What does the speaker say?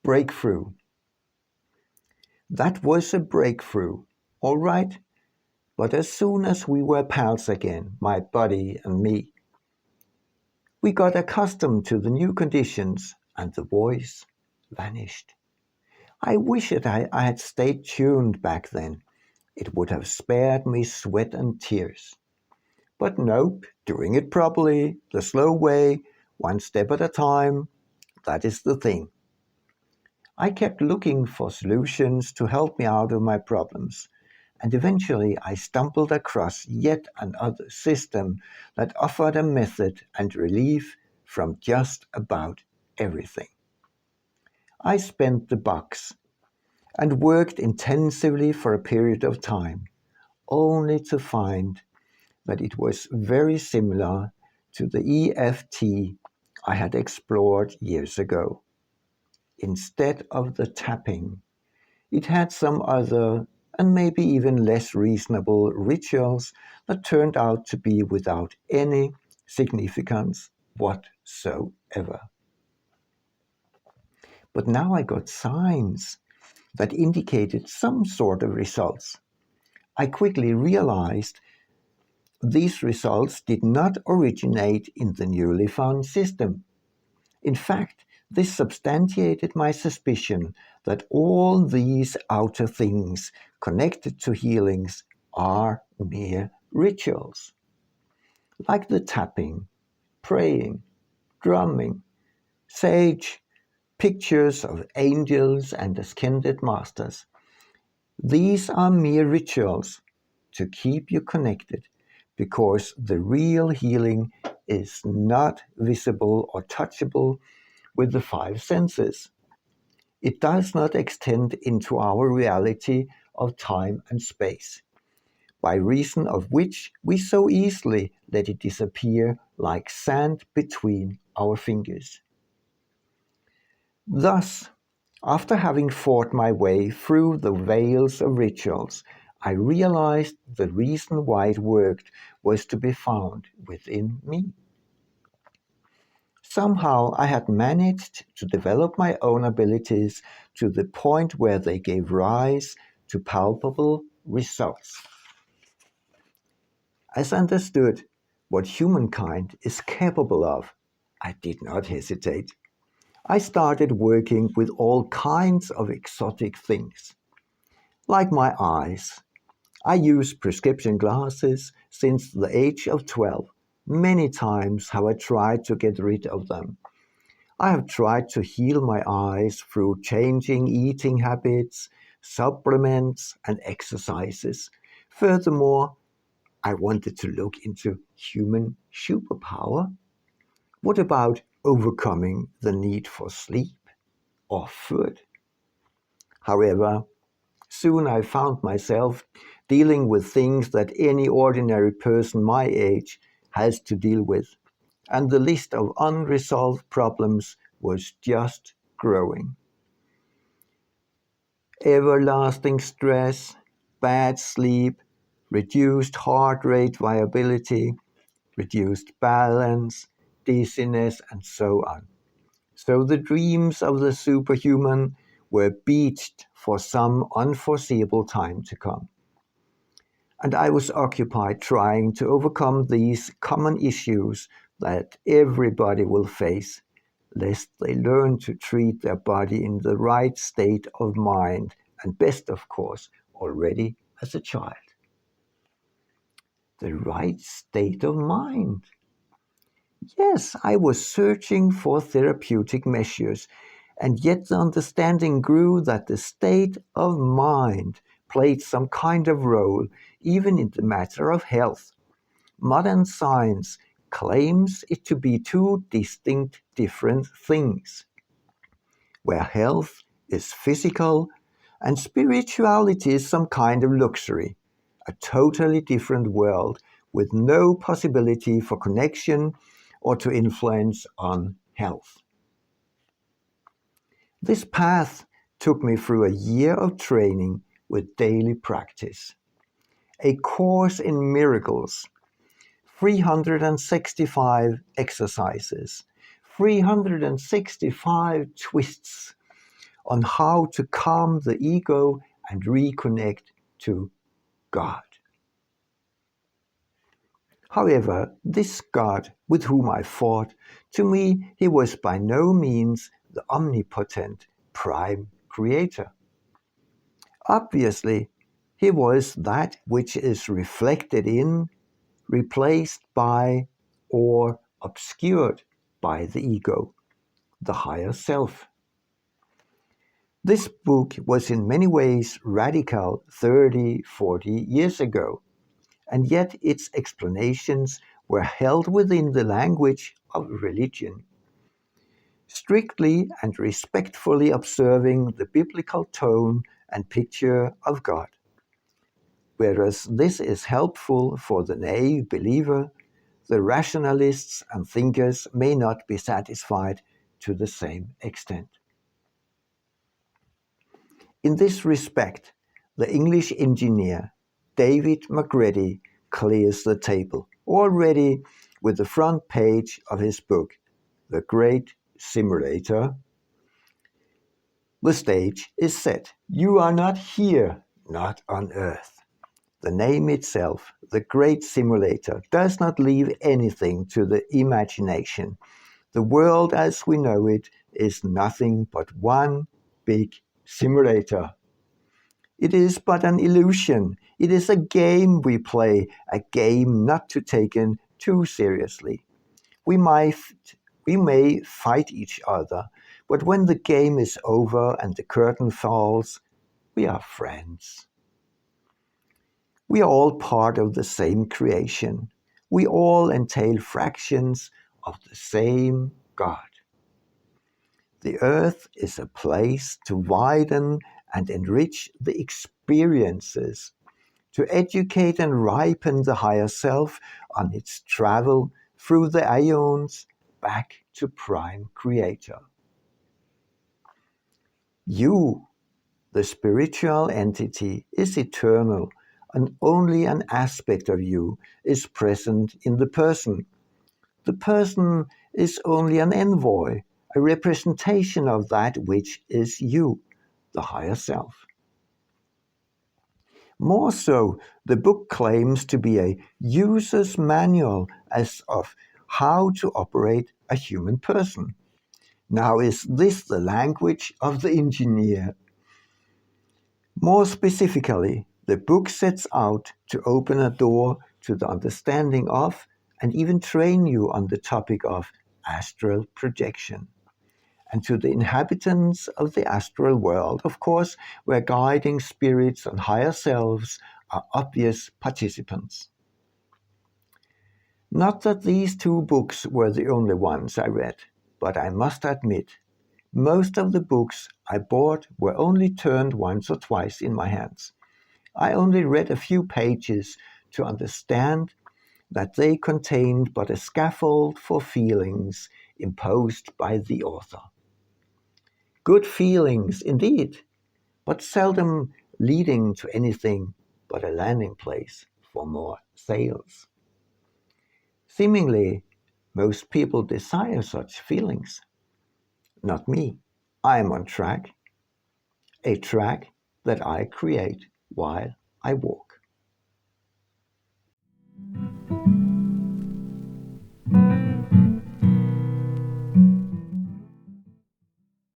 breakthrough. That was a breakthrough, all right, but as soon as we were pals again, my buddy and me, we got accustomed to the new conditions and the voice vanished. I wish that I had stayed tuned back then. It would have spared me sweat and tears. But nope, doing it properly, the slow way, one step at a time, that is the thing. I kept looking for solutions to help me out of my problems, and eventually I stumbled across yet another system that offered a method and relief from just about everything. I spent the bucks and worked intensively for a period of time, only to find that it was very similar to the EFT I had explored years ago. Instead of the tapping, it had some other and maybe even less reasonable rituals that turned out to be without any significance whatsoever. But now I got signs that indicated some sort of results. I quickly realized these results did not originate in the newly found system. In fact, this substantiated my suspicion that all these outer things connected to healings are mere rituals. Like the tapping, praying, drumming, sage, pictures of angels and ascended masters. These are mere rituals to keep you connected, because the real healing is not visible or touchable with the five senses. It does not extend into our reality of time and space, by reason of which we so easily let it disappear like sand between our fingers. Thus, after having fought my way through the veils of rituals, I realized the reason why it worked was to be found within me. Somehow I had managed to develop my own abilities to the point where they gave rise to palpable results. As I understood what humankind is capable of, I did not hesitate. I started working with all kinds of exotic things. Like my eyes. I use prescription glasses since the age of 12. Many times have I tried to get rid of them. I have tried to heal my eyes through changing eating habits, supplements, and exercises. Furthermore, I wanted to look into human superpower. What about overcoming the need for sleep or food? However, soon I found myself dealing with things that any ordinary person my age has to deal with, and the list of unresolved problems was just growing. Everlasting stress, bad sleep, reduced heart rate variability, reduced balance, dizziness, and so on. So the dreams of the superhuman were beached for some unforeseeable time to come. And I was occupied trying to overcome these common issues that everybody will face, lest they learn to treat their body in the right state of mind, and best, of course, already as a child. The right state of mind. Yes, I was searching for therapeutic measures, and yet the understanding grew that the state of mind played some kind of role even in the matter of health. Modern science claims it to be two distinct different things, where health is physical and spirituality is some kind of luxury, a totally different world with no possibility for connection or to influence on health. This path took me through a year of training with daily practice, a course in miracles, 365 exercises, 365 twists, on how to calm the ego and reconnect to God. However, this God with whom I fought, to me he was by no means the omnipotent prime creator. Obviously, he was that which is reflected in, replaced by, or obscured by the ego, the higher self. This book was in many ways radical 30, 40 years ago, and yet its explanations were held within the language of religion, strictly and respectfully observing the biblical tone and picture of God. Whereas this is helpful for the naive believer, the rationalists and thinkers may not be satisfied to the same extent. In this respect, the English engineer David McGrady clears the table, already with the front page of his book, The Great Simulator. The stage is set. You are not here, not on Earth. The name itself, The Great Simulator, does not leave anything to the imagination. The world as we know it is nothing but one big simulator. It is but an illusion. It is a game we play, a game not to be taken too seriously. We may fight each other, but when the game is over and the curtain falls, we are friends. We are all part of the same creation. We all entail fractions of the same God. The earth is a place to widen and enrich the experiences, to educate and ripen the higher self on its travel through the aeons back to Prime Creator. You, the spiritual entity, is eternal, and only an aspect of you is present in the person. The person is only an envoy, a representation of that which is you, the higher self. More so, the book claims to be a user's manual as of how to operate a human person. Now, is this the language of the engineer? More specifically, the book sets out to open a door to the understanding of and even train you on the topic of astral projection. And to the inhabitants of the astral world, of course, where guiding spirits and higher selves are obvious participants. Not that these two books were the only ones I read, but I must admit, most of the books I bought were only turned once or twice in my hands. I only read a few pages to understand that they contained but a scaffold for feelings imposed by the author. Good feelings, indeed, but seldom leading to anything but a landing place for more sales. Seemingly, most people desire such feelings. Not me. I am on track, a track that I create while I walk.